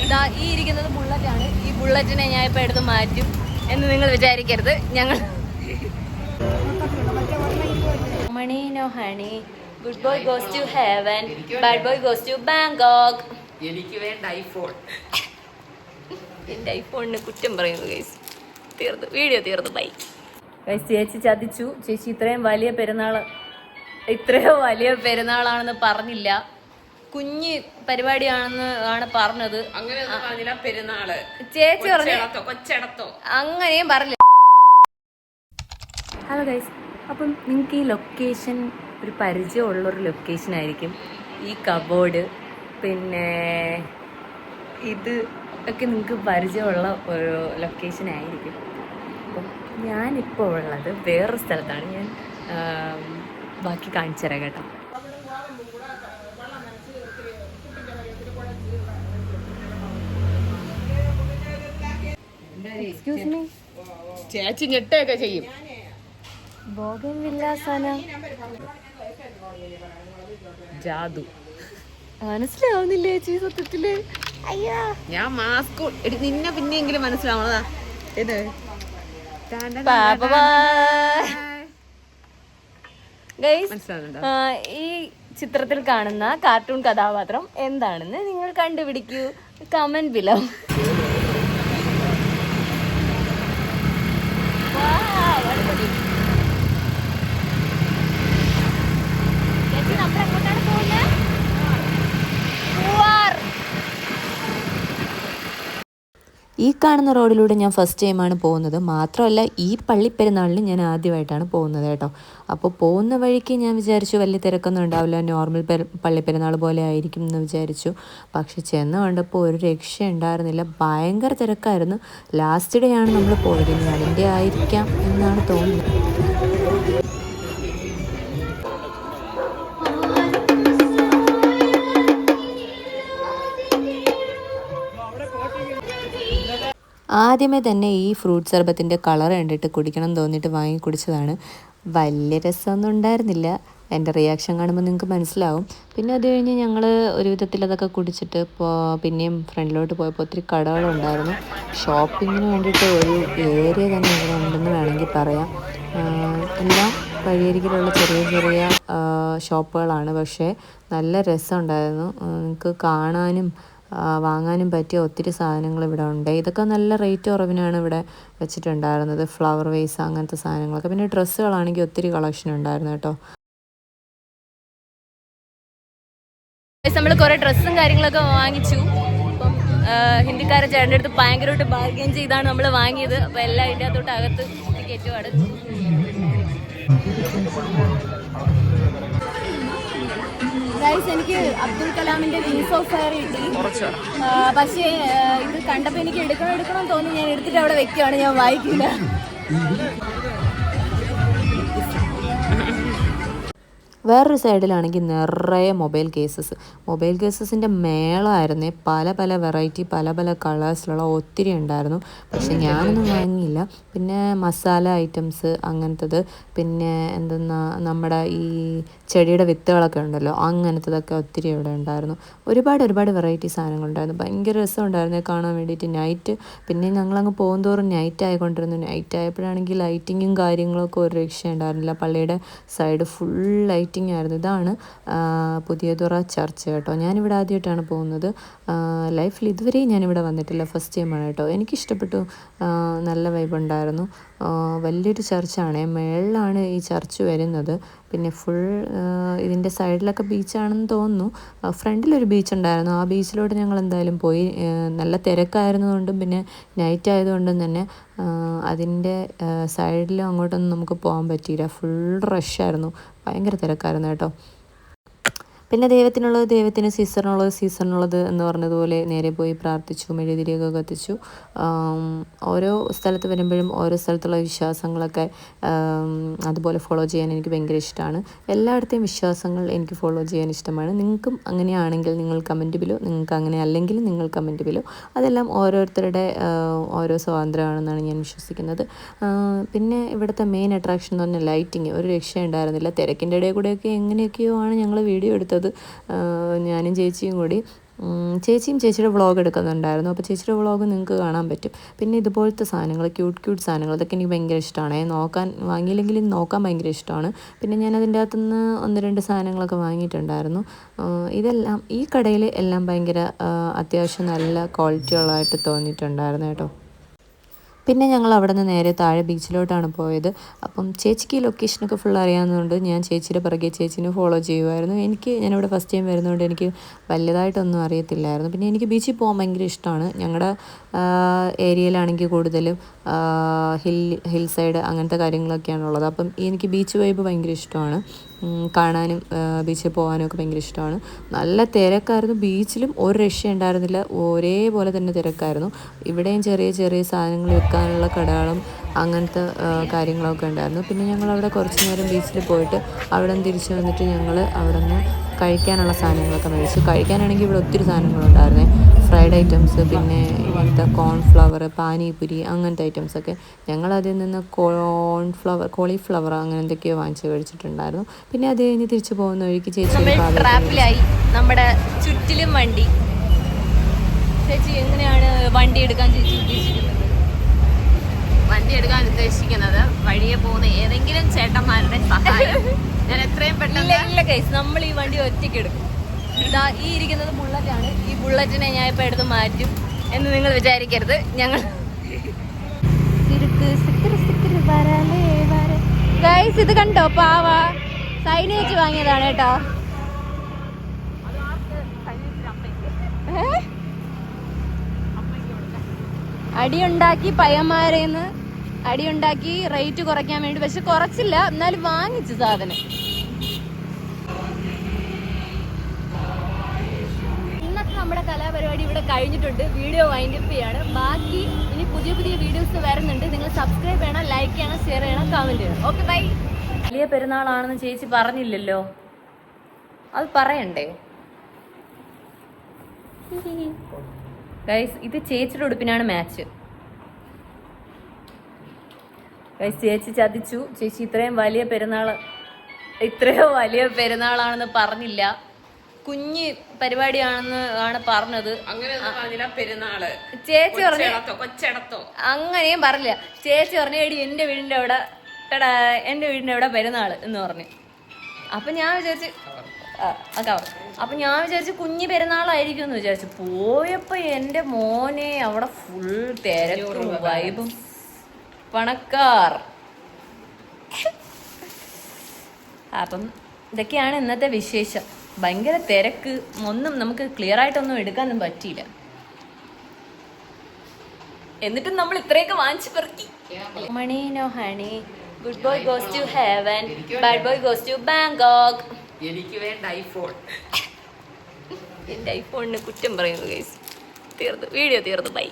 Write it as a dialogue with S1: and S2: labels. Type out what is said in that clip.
S1: ഇതാ ഈ ഇരിക്കുന്നത് ബുള്ളറ്റാണ്. ഈ ബുള്ളറ്റിനെ ഞാൻ ഇപ്പൊ എടുത്ത് മാറ്റും എന്ന് നിങ്ങൾ വിചാരിക്കരുത്. ഞങ്ങൾ money no honey, good boy goes to heaven, bad boy goes to Bangkok.
S2: എനിക്ക് വേണ്ട ഐഫോൺ.
S1: എന്റെ ഐഫോണിന് കുറ്റം പറയുന്നു ഗൈസ്. തീർന്നു, വീഡിയോ തീർന്നു. Bye guys. ചേച്ചി ചതിച്ചു. ചേച്ചി ഇത്രയും വലിയ പെരുന്നാളാണെന്ന് പറഞ്ഞില്ല. കുഞ്ഞ് പരിപാടിയാണെന്ന് ആണ് പറഞ്ഞത്.
S2: പെരുന്നാള്
S1: ചേച്ചി പറഞ്ഞു
S2: കൊച്ചടത്തോ
S1: അങ്ങനെയും പറഞ്ഞില്ല. ഹലോ ഗൈസ്, അപ്പം നിങ്ങൾക്ക് ഈ ലൊക്കേഷൻ ഒരു പരിചയമുള്ളൊരു ലൊക്കേഷൻ ആയിരിക്കും. ഈ കബോർഡ് പിന്നെ ഇത് ഒക്കെ നിങ്ങൾക്ക് പരിചയമുള്ള ഒരു ലൊക്കേഷൻ ആയിരിക്കും. അപ്പം ഞാനിപ്പോൾ ഉള്ളത് വേറൊരു സ്ഥലത്താണ്. ഞാൻ ബാക്കി കാണിച്ചു തരാം കേട്ടോ. എക്സ്ക്യൂസ് മീ,
S2: ചേച്ചി ഞെട്ടൊക്കെ ചെയ്യും.
S1: ബോഗൻവില്ലാസന
S2: ജാദു
S1: മനസ്സിലാവുന്നില്ലേ ചേച്ചി സത്യത്തില്? അയ്യാ,
S2: ഞാൻ മാസ്ക് നിന്നെ പിന്നെയെങ്കിലും മനസ്സിലാവണതാ. ഇത്
S1: ഈ ചിത്രത്തിൽ കാണുന്ന കാർട്ടൂൺ കഥാപാത്രം എന്താണെന്ന് നിങ്ങൾ കണ്ടുപിടിക്കൂ. Comment below.
S3: ഈ കാണുന്ന റോഡിലൂടെ ഞാൻ ഫസ്റ്റ് ടൈമാണ് പോകുന്നത്. മാത്രമല്ല ഈ പള്ളിപ്പെരുന്നാളിന് ഞാൻ ആദ്യമായിട്ടാണ് പോകുന്നത് കേട്ടോ. അപ്പോൾ പോകുന്ന വഴിക്ക് ഞാൻ വിചാരിച്ചു വലിയ തിരക്കൊന്നും ഉണ്ടാവില്ല, നോർമൽ പള്ളിപ്പെരുന്നാൾ പോലെ ആയിരിക്കും എന്ന് വിചാരിച്ചു. പക്ഷെ ചെന്ന് കണ്ടപ്പോൾ ഒരു രക്ഷ ഉണ്ടായിരുന്നില്ല, ഭയങ്കര തിരക്കായിരുന്നു. ലാസ്റ്റ് ഡേ ആണ് നമ്മൾ പോയത്, ഇനി അതിൻ്റെ ആയിരിക്കാം എന്നാണ് തോന്നുന്നത്. ആദ്യമേ തന്നെ ഈ ഫ്രൂട്ട് സർബത്തിൻ്റെ കളർ കണ്ടിട്ട് കുടിക്കണം തോന്നിയിട്ട് വാങ്ങി കുടിച്ചതാണ്. വലിയ രസമൊന്നും ഉണ്ടായിരുന്നില്ല. എൻ്റെ റിയാക്ഷൻ കാണുമ്പോൾ നിങ്ങൾക്ക് മനസ്സിലാവും. പിന്നെ അത് കഴിഞ്ഞ് ഞങ്ങൾ ഒരു വിധത്തിൽ അതൊക്കെ കുടിച്ചിട്ട് പിന്നെയും ഫ്രണ്ടിലോട്ട് പോയപ്പോൾ ഒത്തിരി കടകളുണ്ടായിരുന്നു. ഷോപ്പിങ്ങിന് വേണ്ടിയിട്ട് ഒരു ഏരിയ തന്നെ ഇവിടെ ഉണ്ടെന്ന് വേണമെങ്കിൽ പറയാം. എല്ലാം വഴിയരികിലുള്ള ചെറിയ ചെറിയ ഷോപ്പുകളാണ്. പക്ഷേ നല്ല രസമുണ്ടായിരുന്നു. നിങ്ങൾക്ക് കാണാനും വാങ്ങാനും പറ്റിയ ഒത്തിരി സാധനങ്ങൾ ഇവിടെ ഉണ്ട്. ഇതൊക്കെ നല്ല റേറ്റ് കുറവിനാണ് ഇവിടെ വെച്ചിട്ടുണ്ടായിരുന്നത്. ഫ്ലവർ വേസ് അങ്ങനത്തെ സാധനങ്ങളൊക്കെ. പിന്നെ ഡ്രസ്സുകളാണെങ്കിൽ ഒത്തിരി കളക്ഷൻ ഉണ്ടായിരുന്നു കേട്ടോ.
S1: നമ്മൾ കുറേ ഡ്രസ്സും കാര്യങ്ങളൊക്കെ വാങ്ങിച്ചു. അപ്പം ഹിന്ദിക്കാരെ ചേട്ടൻ്റെ അടുത്ത് ഭയങ്കരമായിട്ട് ബാർഗെയിൻ ചെയ്താണ് നമ്മൾ വാങ്ങിയത്. അപ്പോൾ എല്ലാം ഇതിൻ്റെ അകത്തോട്ട് അകത്ത് കയറ്റുവാണ്. ഗൈസ്, എനിക്ക് അബ്ദുൽ കലാമിന്റെ വിങ്സ് ഓഫ് ഫയർ കിട്ടി. പക്ഷേ ഇത് കണ്ടപ്പോൾ എനിക്ക് എടുക്കണം തോന്നി. ഞാൻ എടുത്തിട്ട് അവിടെ വെക്കുകയാണ്, ഞാൻ വായിക്കില്ല.
S3: വേറൊരു സൈഡിലാണെങ്കിൽ നിറയെ മൊബൈൽ കേസസിൻ്റെ മേളമായിരുന്നേ. പല വെറൈറ്റി പല കളേഴ്സിലുള്ള ഒത്തിരി ഉണ്ടായിരുന്നു. പക്ഷെ ഞാനൊന്നും വാങ്ങിയില്ല. പിന്നെ മസാല ഐറ്റംസ് അങ്ങനത്തത്, പിന്നെ നമ്മുടെ ഈ ചെടിയുടെ വിത്തുകളൊക്കെ ഉണ്ടല്ലോ, അങ്ങനത്തതൊക്കെ ഒത്തിരി ഇവിടെ ഉണ്ടായിരുന്നു. ഒരുപാട് വെറൈറ്റി സാധനങ്ങളുണ്ടായിരുന്നു. ഭയങ്കര രസമുണ്ടായിരുന്നു കാണാൻ വേണ്ടിയിട്ട്. നൈറ്റ് പിന്നെ ഞങ്ങളങ്ങ് പോകുന്തോറും നൈറ്റ് ആയിക്കൊണ്ടിരുന്നു. നൈറ്റ് ആയപ്പോഴാണെങ്കിൽ ലൈറ്റിങ്ങും കാര്യങ്ങളൊക്കെ ഒരു രക്ഷയുണ്ടായിരുന്നില്ല. പള്ളിയുടെ സൈഡ് ഫുൾ ലൈറ്റിംഗ് ആയിരുന്നു. ഇതാണ് പുതിയതുറ ചർച്ച് കേട്ടോ. ഞാനിവിടെ ആദ്യമായിട്ടാണ് പോകുന്നത്. ലൈഫിൽ ഇതുവരെയും ഞാനിവിടെ വന്നിട്ടില്ല, ഫസ്റ്റ് ടൈമാണ് കേട്ടോ. എനിക്കിഷ്ടപ്പെട്ടു, നല്ല വൈബ് ഉണ്ടായിരുന്നു. വലിയൊരു ചർച്ചാണ്, മേളിലാണ് ഈ ചർച്ച് വരുന്നത്. പിന്നെ ഫുൾ ഇതിൻ്റെ സൈഡിലൊക്കെ ബീച്ചാണെന്ന് തോന്നുന്നു. ഫ്രണ്ടിലൊരു ബീച്ച് ഉണ്ടായിരുന്നു. ആ ബീച്ചിലോട്ട് ഞങ്ങൾ എന്തായാലും പോയി. നല്ല തിരക്കായിരുന്നതുകൊണ്ടും പിന്നെ നൈറ്റ് ആയതുകൊണ്ടും തന്നെ അതിൻ്റെ സൈഡിലും അങ്ങോട്ടൊന്നും നമുക്ക് പോകാൻ പറ്റിയില്ല. ഫുൾ റഷായിരുന്നു, ഭയങ്കര തിരക്കായിരുന്നു കേട്ടോ. പിന്നെ ദൈവത്തിനുള്ളത് ദൈവത്തിന്, സീസണിനുള്ളത് എന്ന് പറഞ്ഞതുപോലെ നേരെ പോയി പ്രാർത്ഥിച്ചു, മെഴുകുതിരിയൊക്കെ കത്തിച്ചു. ഓരോ സ്ഥലത്ത് വരുമ്പോഴും ഓരോ സ്ഥലത്തുള്ള വിശ്വാസങ്ങളൊക്കെ അതുപോലെ ഫോളോ ചെയ്യാൻ എനിക്ക് ഭയങ്കര ഇഷ്ടമാണ്. എല്ലായിടത്തെയും വിശ്വാസങ്ങൾ എനിക്ക് ഫോളോ ചെയ്യാൻ ഇഷ്ടമാണ്. നിങ്ങൾക്കും അങ്ങനെയാണെങ്കിൽ നിങ്ങൾ കമൻറ്റ് ബിലോ, നിങ്ങൾക്ക് അങ്ങനെ അല്ലെങ്കിൽ നിങ്ങൾ കമൻറ്റ് ബിലോ. അതെല്ലാം ഓരോരുത്തരുടെ ഓരോ സ്വാതന്ത്ര്യമാണെന്നാണ് ഞാൻ വിശ്വസിക്കുന്നത്. പിന്നെ ഇവിടുത്തെ മെയിൻ അട്രാക്ഷൻ എന്ന് പറഞ്ഞാൽ ലൈറ്റിങ്. ഒരു രക്ഷയുണ്ടായിരുന്നില്ല. തിരക്കിൻ്റെ ഇടയിൽ കൂടെയൊക്കെ എങ്ങനെയൊക്കെയോ ആണ് ഞങ്ങൾ വീഡിയോ എടുത്തത്, ഞാനും ചേച്ചിയും കൂടി. ചേച്ചിയും ചേച്ചിയുടെ വ്ളോഗ് എടുക്കുന്നുണ്ടായിരുന്നു. അപ്പോൾ ചേച്ചിയുടെ വ്ളോഗ് നിങ്ങൾക്ക് കാണാൻ പറ്റും. പിന്നെ ഇതുപോലത്തെ സാധനങ്ങൾ, ക്യൂട്ട് സാധനങ്ങൾ, അതൊക്കെ എനിക്ക് ഭയങ്കര ഇഷ്ടമാണ്. വാങ്ങിയില്ലെങ്കിലും നോക്കാൻ ഭയങ്കര ഇഷ്ടമാണ്. പിന്നെ ഞാൻ അതിൻ്റെ അകത്തുനിന്ന് 1-2 സാധനങ്ങളൊക്കെ വാങ്ങിയിട്ടുണ്ടായിരുന്നു. ഇതെല്ലാം ഈ കടയിൽ എല്ലാം ഭയങ്കര അത്യാവശ്യം നല്ല ക്വാളിറ്റി ഉള്ളതായിട്ട് തോന്നിയിട്ടുണ്ടായിരുന്നു കേട്ടോ. പിന്നെ ഞങ്ങൾ അവിടെ നിന്ന് നേരെ താഴെ ബീച്ചിലോട്ടാണ് പോയത്. അപ്പം ചേച്ചിക്ക് ഈ ലൊക്കേഷനൊക്കെ ഫുൾ അറിയാവുന്നതുകൊണ്ട് ഞാൻ ചേച്ചിയുടെ പിറകെ ചേച്ചീനെ ഫോളോ ചെയ്യുമായിരുന്നു. ഞാനിവിടെ ഫസ്റ്റ് ടൈം വരുന്നതുകൊണ്ട് എനിക്ക് വലിയതായിട്ടൊന്നും അറിയത്തില്ലായിരുന്നു. പിന്നെ എനിക്ക് ബീച്ചിൽ പോകാൻ ഭയങ്കര ഇഷ്ടമാണ്. ഞങ്ങളുടെ ഏരിയയിലാണെങ്കിൽ കൂടുതലും ഹിൽ സൈഡ് അങ്ങനത്തെ കാര്യങ്ങളൊക്കെയാണുള്ളത്. അപ്പം എനിക്ക് ബീച്ച് വൈബ് ഭയങ്കര ഇഷ്ടമാണ്. കാണാനും ബീച്ചിൽ പോകാനും ഒക്കെ ഭയങ്കര ഇഷ്ടമാണ്. നല്ല തിരക്കായിരുന്നു. ബീച്ചിലും ഒരു രക്ഷയുണ്ടായിരുന്നില്ല, ഒരേപോലെ തന്നെ തിരക്കായിരുന്നു. ഇവിടെയും ചെറിയ ചെറിയ സാധനങ്ങൾ വിൽക്കാനുള്ള കടകളും അങ്ങനത്തെ കാര്യങ്ങളൊക്കെ ഉണ്ടായിരുന്നു. പിന്നെ ഞങ്ങളവിടെ കുറച്ച് നേരം ബീച്ചിൽ പോയിട്ട് അവിടെ നിന്ന് തിരിച്ച് വന്നിട്ട് ഞങ്ങൾ അവിടെ നിന്ന് കഴിക്കാനുള്ള സാധനങ്ങളൊക്കെ മേടിച്ചു. കഴിക്കാനാണെങ്കിൽ ഇവിടെ ഒത്തിരി സാധനങ്ങളുണ്ടായിരുന്നേ. ഫ്രൈഡ് ഐറ്റംസ്, പിന്നെ ഇങ്ങനത്തെ കോൺഫ്ലവർ, പാനിപുരി, അങ്ങനത്തെ ഐറ്റംസൊക്കെ. ഞങ്ങളതിൽ നിന്ന് കോളിഫ്ലവർ അങ്ങനെ എന്തൊക്കെയോ വാങ്ങിച്ച് കഴിച്ചിട്ടുണ്ടായിരുന്നു. പിന്നെ അത് കഴിഞ്ഞ് തിരിച്ചു പോകുന്ന വഴിക്ക്
S1: ട്രാപ്പിലായി. നമ്മുടെ ചുറ്റിലും വണ്ടി. ചേച്ചി എങ്ങനെയാണ് വണ്ടി എടുക്കാൻ ചേച്ചി ഉദ്ദേശിക്കുന്നത്?
S2: വണ്ടി എടുക്കാൻ ഉദ്ദേശിക്കുന്നത് വഴിയെ പോകുന്ന ഏതെങ്കിലും ചേട്ടന്മാരുടെ സഹായം ഞാൻ എത്രയും പെട്ടെന്ന്.
S1: ഇല്ല ഗൈസ്, നമ്മൾ ഈ വണ്ടി ഒറ്റയ്ക്ക് എടുക്കും. ഇതാ ഈ ഇരിക്കുന്നത് ബുള്ളറ്റാണ്. ഈ ബുള്ളറ്റിനെ ഞാൻ ഇപ്പം എടുത്ത് മാറ്റും എന്ന് നിങ്ങൾ വിചാരിക്കരുത്. ഞങ്ങൾ ഗൈസ് ഇത് കണ്ടോ, പാവ സൈനേജ് വാങ്ങിയതാണ് കേട്ടോ. അടിയുണ്ടാക്കി പയ്യന്മാരെന്ന് അടിയുണ്ടാക്കി റേറ്റ് കുറയ്ക്കാൻ വേണ്ടി. പക്ഷെ കുറച്ചില്ല, എന്നാലും വാങ്ങിച്ചു സാധനം. ഇന്നത്തെ നമ്മുടെ കലാപരിപാടി ഇവിടെ കഴിഞ്ഞിട്ടുണ്ട്. വീഡിയോ വൈൻഡപ്പ് ചെയ്യാണ്. ബാക്കി ഇനി പുതിയ വീഡിയോസ് വരുന്നുണ്ട്. നിങ്ങൾ സബ്സ്ക്രൈബ് ചെയ്യണം, ലൈക്ക് ചെയ്യണം, ഷെയർ ചെയ്യണം, കമന്റ് ചെയ്യണം. Okay bye. വലിയ പെരുന്നാളാണെന്ന് ചേച്ചി പറഞ്ഞില്ലല്ലോ, അത് പറയണ്ടേ ഗൈസ്? ഇത് ചേച്ചിയുടെ ഉടുപ്പിനാണ് മാച്ച് ഗൈസ്. ചേച്ചി ചതിച്ചു. ചേച്ചി ഇത്രയും വലിയ പെരുന്നാളാണെന്ന് പറഞ്ഞില്ല. കുഞ്ഞ് പരിപാടിയാണെന്ന് ആണ് പറഞ്ഞത്.
S2: പെരുന്നാള്
S1: ചേച്ചി പറഞ്ഞു
S2: കൊച്ചടത്തോ
S1: അങ്ങനെയും പറഞ്ഞില്ല. ചേച്ചി പറഞ്ഞു എടി എൻ്റെ വീടിൻ്റെ അവിടെ പെരുന്നാള് എന്ന് പറഞ്ഞു. അപ്പൊ ഞാൻ വിചാരിച്ചു കുഞ്ഞ് പെരുന്നാളായിരിക്കും എന്ന് വിചാരിച്ചു. പോയപ്പോ എൻ്റെ മോനെ അവിടെ ഫുൾ തിരക്കും വൈബും, പണക്കാർ. അപ്പം ഇതൊക്കെയാണ് ഇന്നത്തെ വിശേഷം. ഭയങ്കര തിരക്ക്, ഒന്നും നമുക്ക് ക്ലിയർ ആയിട്ടൊന്നും എടുക്കാനൊന്നും പറ്റിയില്ല. എന്നിട്ടും നമ്മൾ ഇത്രയൊക്കെ വാങ്ങിച്ചു പെറുക്കി. Money no honey, good boy goes to heaven, bad boy goes to Bangkok.
S2: എനിക്ക് വേണ്ട ഐഫോൺ.
S1: എൻ്റെ ഐഫോണിന് കുറ്റം പറയുന്നു ഗൈസ്. വീഡിയോ തീർന്നു. ബൈ.